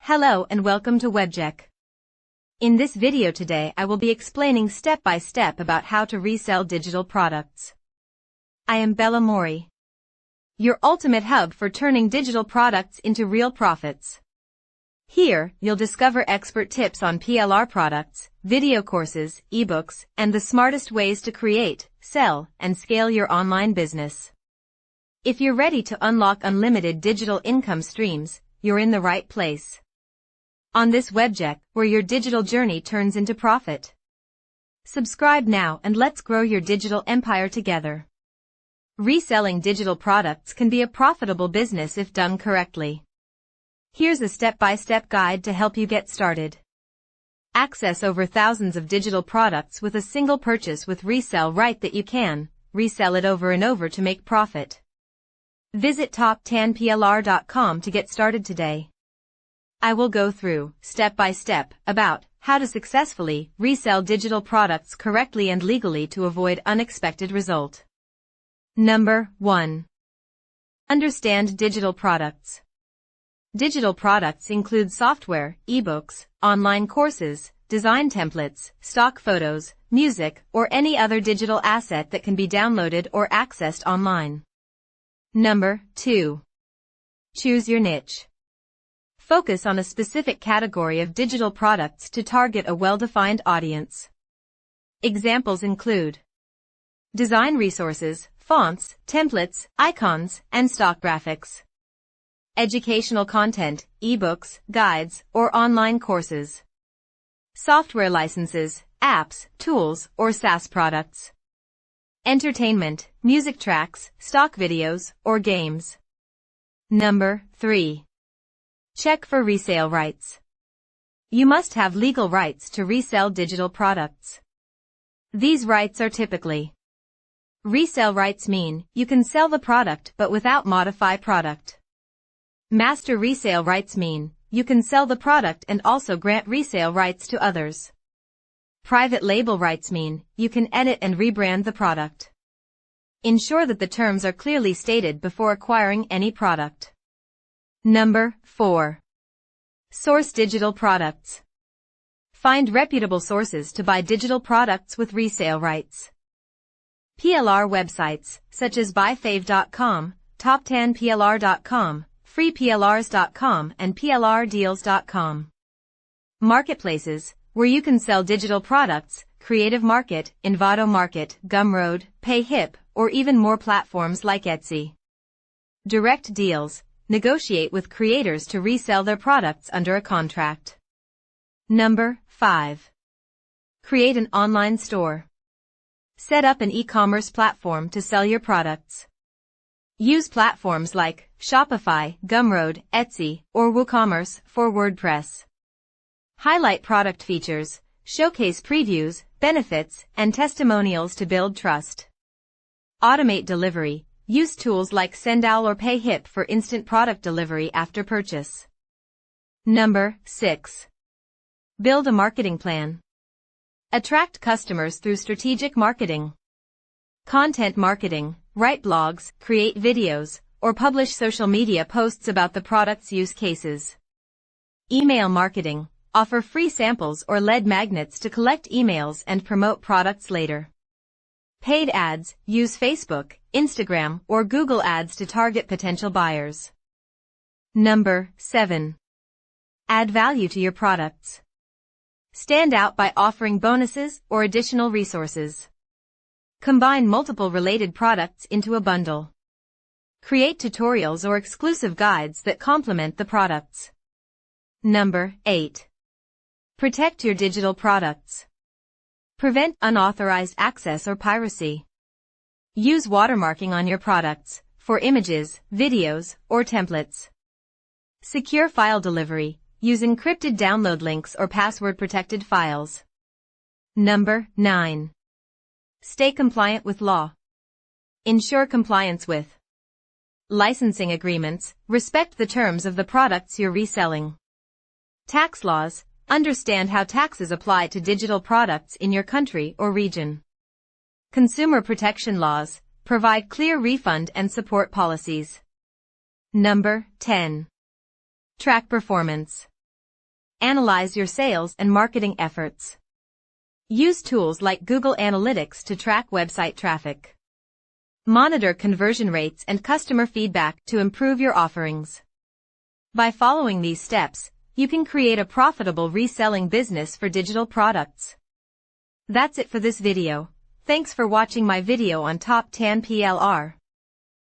Hello and welcome to WebJek. In this video today I will be explaining step by step about how to resell digital products. I am Bella Mori, your ultimate hub for turning digital products into real profits. Here, you'll discover expert tips on PLR products, video courses, ebooks, and the smartest ways to create, sell, and scale your online business. If you're ready to unlock unlimited digital income streams, you're in the right place. On this WebJek, where your digital journey turns into profit. Subscribe now and let's grow your digital empire together. Reselling digital products can be a profitable business if done correctly. Here's a step-by-step guide to help you get started. Access over thousands of digital products with a single purchase with Resell. Right that you can resell it over and over to make profit. Visit top10plr.com to get started today. I will go through, step by step, about how to successfully resell digital products correctly and legally to avoid unexpected result. Number 1. Understand digital products. Digital products include software, ebooks, online courses, design templates, stock photos, music, or any other digital asset that can be downloaded or accessed online. Number 2. Choose your niche. Focus on a specific category of digital products to target a well-defined audience. Examples include design resources, fonts, templates, icons, and stock graphics. Educational content, ebooks, guides, or online courses. Software licenses, apps, tools, or SaaS products. Entertainment, music tracks, stock videos, or games. Number 3. Check for resale rights. You must have legal rights to resell digital products. These rights are typically resale rights mean you can sell the product but without modify product. Master resale rights mean you can sell the product and also grant resale rights to others. Private label rights mean you can edit and rebrand the product. Ensure that the terms are clearly stated before acquiring any product. Number 4. Source digital products. Find reputable sources to buy digital products with resale rights. PLR websites, such as buyfave.com, top10plr.com, freeplrs.com, and plrdeals.com. Marketplaces, where you can sell digital products, Creative Market, Envato Market, Gumroad, PayHip, or even more platforms like Etsy. Direct deals. Negotiate with creators to resell their products under a contract. Number 5. Create an online store. Set up an e-commerce platform to sell your products. Use platforms like Shopify, Gumroad, Etsy, or WooCommerce for WordPress. Highlight product features, showcase previews, benefits, and testimonials to build trust. Automate delivery. Use tools like Sendowl or PayHip for instant product delivery after purchase. Number 6. Build a marketing plan. Attract customers through strategic marketing. Content marketing. Write blogs, create videos, or publish social media posts about the product's use cases. Email marketing. Offer free samples or lead magnets to collect emails and promote products later. Paid ads. Use Facebook, Instagram, or Google Ads to target potential buyers. Number 7. Add value to your products. Stand out by offering bonuses or additional resources. Combine multiple related products into a bundle. Create tutorials or exclusive guides that complement the products. Number 8. Protect your digital products. Prevent unauthorized access or piracy. Use watermarking on your products, for images, videos, or templates. Secure file delivery. Use encrypted download links or password-protected files. Number 9. Stay compliant with law. Ensure compliance with licensing agreements. Respect the terms of the products you're reselling. Tax laws. Understand how taxes apply to digital products in your country or region. Consumer protection laws. Provide clear refund and support policies. Number 10. Track performance. Analyze your sales and marketing efforts. Use tools like Google Analytics to track website traffic. Monitor conversion rates and customer feedback to improve your offerings. By following these steps, you can create a profitable reselling business for digital products. That's it for this video. Thanks for watching my video on top 10 PLR.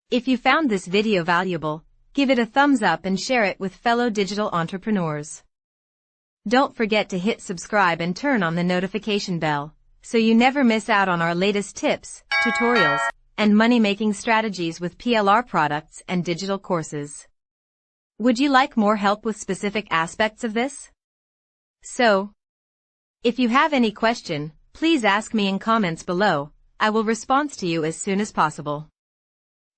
If you found this video valuable, give it a thumbs up and share it with fellow digital entrepreneurs. Don't forget to hit subscribe and turn on the notification bell, so you never miss out on our latest tips, tutorials, and money-making strategies with PLR products and digital courses. Would you like more help with specific aspects of this? So, if you have any question, please ask me in comments below. I will respond to you as soon as possible.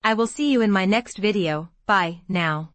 I will see you in my next video. Bye, now.